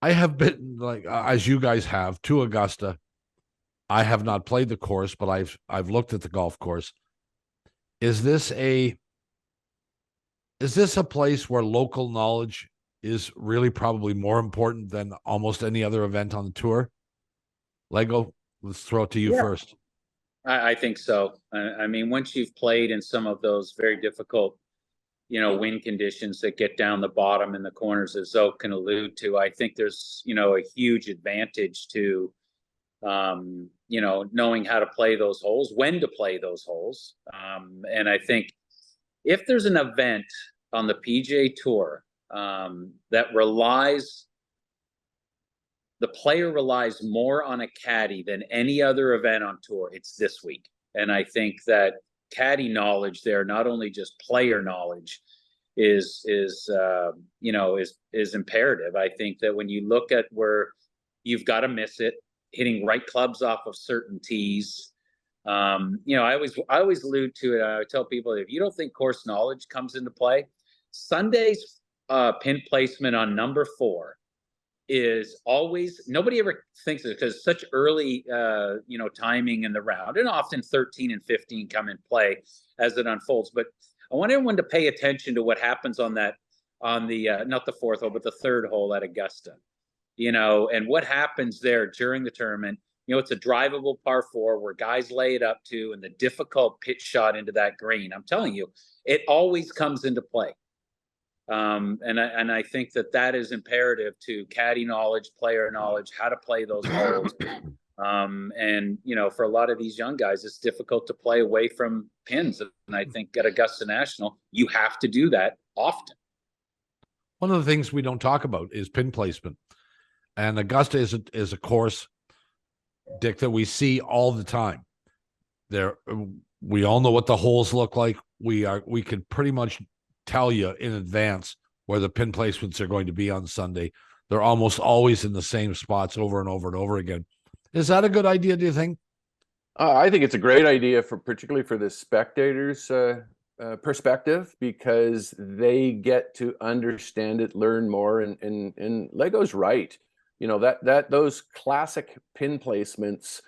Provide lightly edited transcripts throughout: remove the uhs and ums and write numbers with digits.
I have been like as you guys have to Augusta. I have not played the course, but I've looked at the golf course. Is this a is this a place where local knowledge is really probably more important than almost any other event on the tour? Lego, let's throw it to you Yeah. first. I think so. I mean, once you've played in some of those very difficult, wind conditions that get down the bottom and the corners, as Zoe can allude to, I think there's, a huge advantage to, knowing how to play those holes, when to play those holes. And I think if there's an event on the PGA Tour that the player relies more on a caddy than any other event on tour, it's this week. And I think that caddy knowledge there, not only just player knowledge, is imperative. I think that when you look at where you've got to miss it, hitting right clubs off of certain tees. I always allude to it. I tell people, if you don't think course knowledge comes into play, Sunday's pin placement on number 4 is always, nobody ever thinks of it because such early timing in the round, and often 13 and 15 come in play as it unfolds. But I want everyone to pay attention to what happens on the not the 4th hole, but the 3rd hole at Augusta, and what happens there during the tournament. It's a drivable par 4 where guys lay it up to, and the difficult pitch shot into that green, I'm telling you, it always comes into play. And I think that is imperative to caddy knowledge, player knowledge, how to play those holes. And for a lot of these young guys, it's difficult to play away from pins. And I think at Augusta National, you have to do that often. One of the things we don't talk about is pin placement, and Augusta is a course, Dick, that we see all the time. We all know what the holes look like. We can pretty much tell you in advance where the pin placements are going to be on Sunday. They're almost always in the same spots over and over and over again. Is that a good idea, do you think? I think it's a great idea particularly for the spectators' perspective, because they get to understand it, learn more, and Lego's right. That those classic pin placements,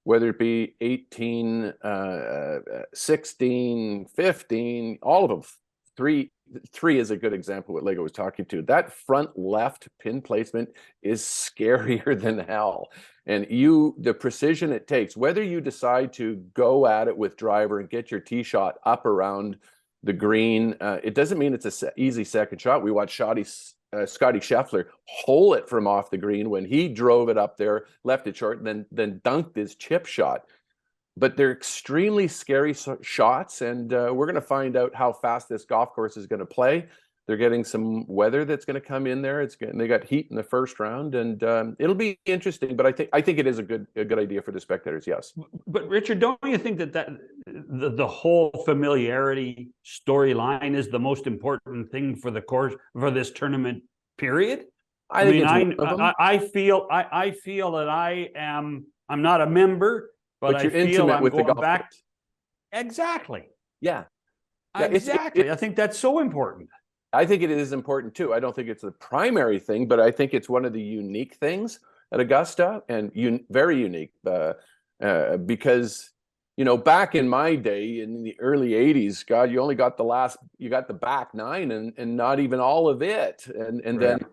whether it be 18, 16, 15, all of them. Three is a good example what Lego was talking to. That front left pin placement is scarier than hell. And the precision it takes, whether you decide to go at it with driver and get your tee shot up around the green, it doesn't mean it's an easy second shot. We watched Scotty Scheffler hole it from off the green when he drove it up there, left it short, and then dunked his chip shot. But they're extremely scary shots, and we're going to find out how fast this golf course is going to play. They're getting some weather that's going to come in there. They got heat in the first round, and it'll be interesting. But I think it is a good idea for the spectators. Yes. But Richard, don't you think that the whole familiarity storyline is the most important thing for the course for this tournament period? I feel that I'm not a member. But you're I feel intimate I'm with going the golf back. course. Exactly. Yeah. Exactly. I think that's so important. I think it is important too. I don't think it's the primary thing, but I think it's one of the unique things at Augusta, and very unique because, back in my day in the early 80s, God, you only got you got the back 9 and not even all of it. And right. Then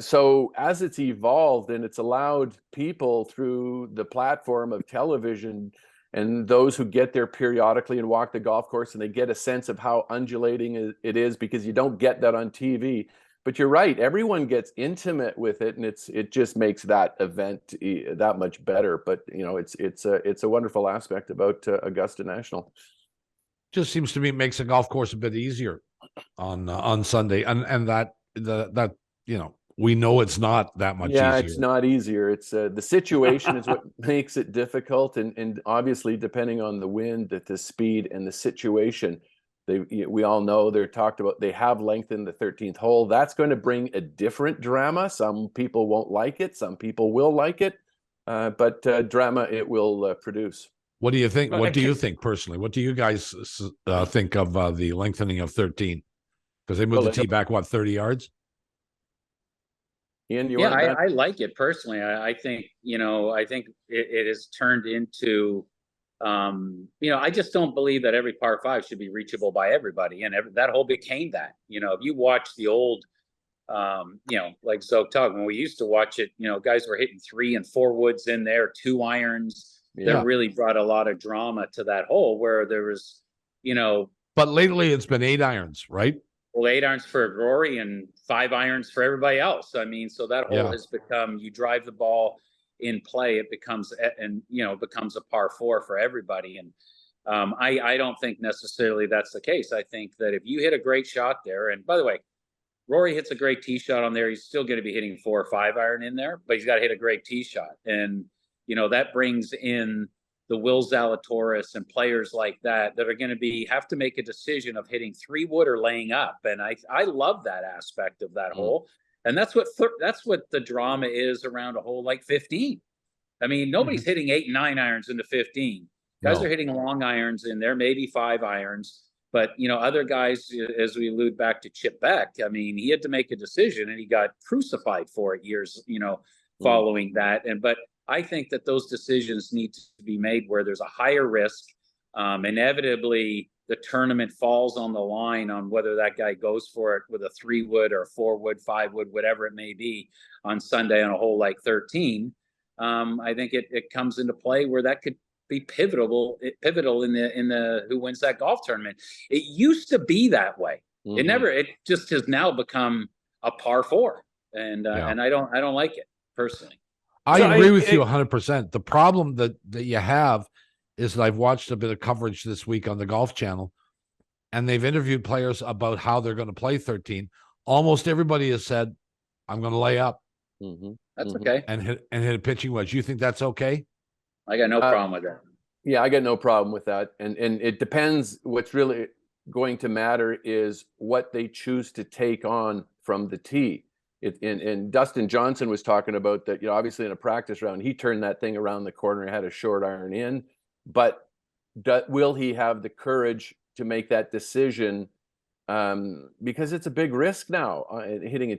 so as it's evolved and it's allowed people through the platform of television and those who get there periodically and walk the golf course, and they get a sense of how undulating it is, because you don't get that on TV. But you're right, everyone gets intimate with it, and it just makes that event that much better. But it's a wonderful aspect about Augusta National. Just seems to me it makes the golf course a bit easier on Sunday, and that we know it's not that much easier. Yeah, it's not easier. It's the situation is what makes it difficult, and obviously depending on the wind, the speed, and the situation. We all know they have lengthened the 13th hole. That's going to bring a different drama. Some people won't like it. Some people will like it. But drama it will produce. What do you think? What do you think personally? What do you guys think of the lengthening of 13? Because they moved the tee back, 30 yards? Ian, you Yeah, want to? I like it personally. I think, I think it has turned into, I just don't believe that every par five should be reachable by everybody. And that hole became that. If you watch the old, like Zokol, when we used to watch it, guys were hitting 3 and 4 woods in there, 2 irons. Yeah. That really brought a lot of drama to that hole where there was, But lately it's been 8 irons, right? well, 8 irons for Rory and 5 irons for everybody else. I mean, so that hole Yeah. has become, you drive the ball in play, it becomes, becomes a par 4 for everybody. And I don't think necessarily that's the case. I think that if you hit a great shot there, and by the way, Rory hits a great tee shot on there, he's still going to be hitting 4 or 5 iron in there, but he's got to hit a great tee shot. And, that brings in the Will Zalatoris and players like that are going to have to make a decision of hitting 3 wood or laying up. And I love that aspect of that hole. And that's what the drama is around a hole like 15. I mean, nobody's hitting 8 and 9 irons into 15. Guys are hitting long irons in there, maybe 5 irons. But, other guys, as we allude back to Chip Beck, I mean, he had to make a decision and he got crucified for it years, following that. But I think that those decisions need to be made where there's a higher risk. Inevitably, the tournament falls on the line on whether that guy goes for it with a 3 wood or 4 wood, 5 wood, whatever it may be on Sunday on a hole like 13. I think it comes into play where that could be pivotal in the who wins that golf tournament. It used to be that way. It just has now become a par 4. And I don't like it personally. I agree with you 100%. The problem that you have is that I've watched a bit of coverage this week on the Golf Channel, and they've interviewed players about how they're going to play 13. Almost everybody has said, I'm going to lay up. That's okay. And hit a pitching wedge. You think that's okay? I got no problem with that. Yeah, I got no problem with that. And it depends. What's really going to matter is what they choose to take on from the tee. And Dustin Johnson was talking about that, obviously in a practice round, he turned that thing around the corner and had a short iron in. But will he have the courage to make that decision? Because it's a big risk now hitting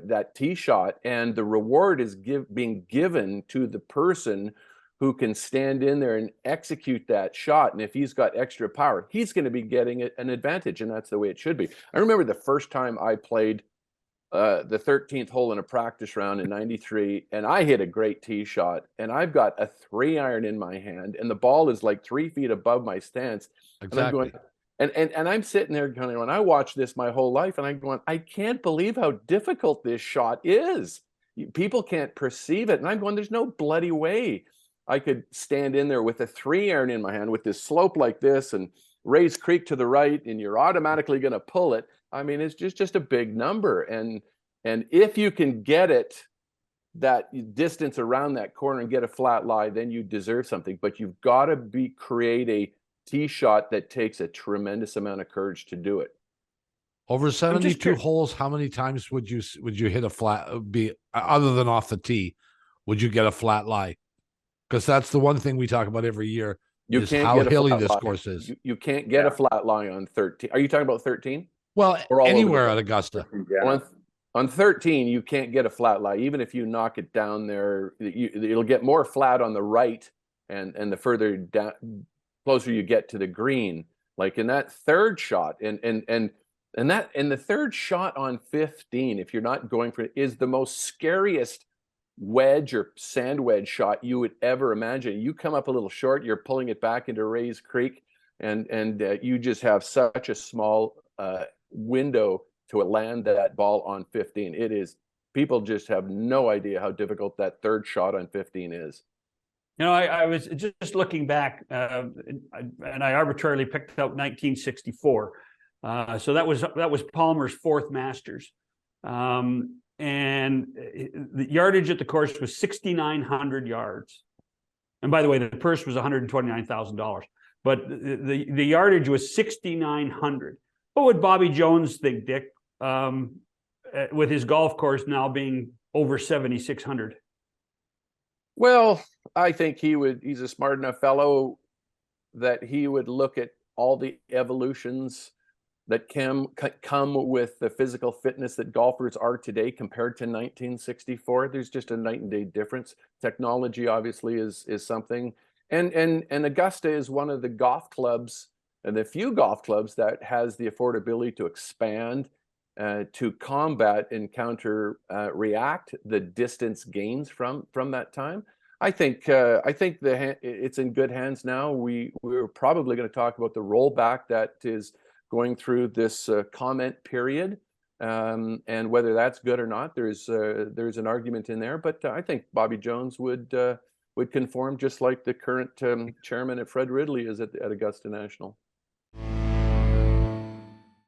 that tee shot, and the reward is being given to the person who can stand in there and execute that shot. And if he's got extra power, he's going to be getting an advantage, and that's the way it should be. I remember the first time I played the 13th hole in a practice round in '93, and I hit a great tee shot, and I've got a 3 iron in my hand, and the ball is like 3 feet above my stance. Exactly. And I'm going, and I'm sitting there going, when I watched this my whole life, and I'm going, I can't believe how difficult this shot is. People can't perceive it. And I'm going, there's no bloody way I could stand in there with a 3 iron in my hand with this slope like this and raise creek to the right, and you're automatically going to pull it. I mean, it's just a big number. And if you can get it that distance around that corner and get a flat lie, then you deserve something. But you've got to create a tee shot that takes a tremendous amount of courage to do it. Over 72 holes, how many times would you hit a flat, other than off the tee, would you get a flat lie? Because that's the one thing we talk about every year. You is can't how get a hilly flat this lie. course is. You can't get a flat lie on 13. Are you talking about 13? Well, anywhere at Augusta. Well, on 13, you can't get a flat lie. Even if you knock it down there, it'll get more flat on the right, and the further down, closer you get to the green. Like in that third shot, and the third shot on 15, if you're not going for it, is the most scariest wedge or sand wedge shot you would ever imagine. You come up a little short, you're pulling it back into Rays Creek, and you just have such a small window to land that ball on 15. It is, people just have no idea how difficult that third shot on 15 is. I was just looking back, and I arbitrarily picked out 1964. So that was Palmer's 4th Masters. And the yardage at the course was 6,900 yards. And by the way, the purse was $129,000. But the yardage was 6,900. What would Bobby Jones think, Dick, with his golf course now being over 7,600? Well, I think he's a smart enough fellow that he would look at all the evolutions that come with the physical fitness that golfers are today compared to 1964. There's just a night and day difference. Technology obviously is something, and Augusta is one of the golf clubs, and the few golf clubs that has the affordability to expand, to combat and react the distance gains from that time. I think it's in good hands now. We're probably going to talk about the rollback that is going through this comment period, and whether that's good or not. There's an argument in there, but I think Bobby Jones would conform, just like the current chairman at Fred Ridley is at Augusta National.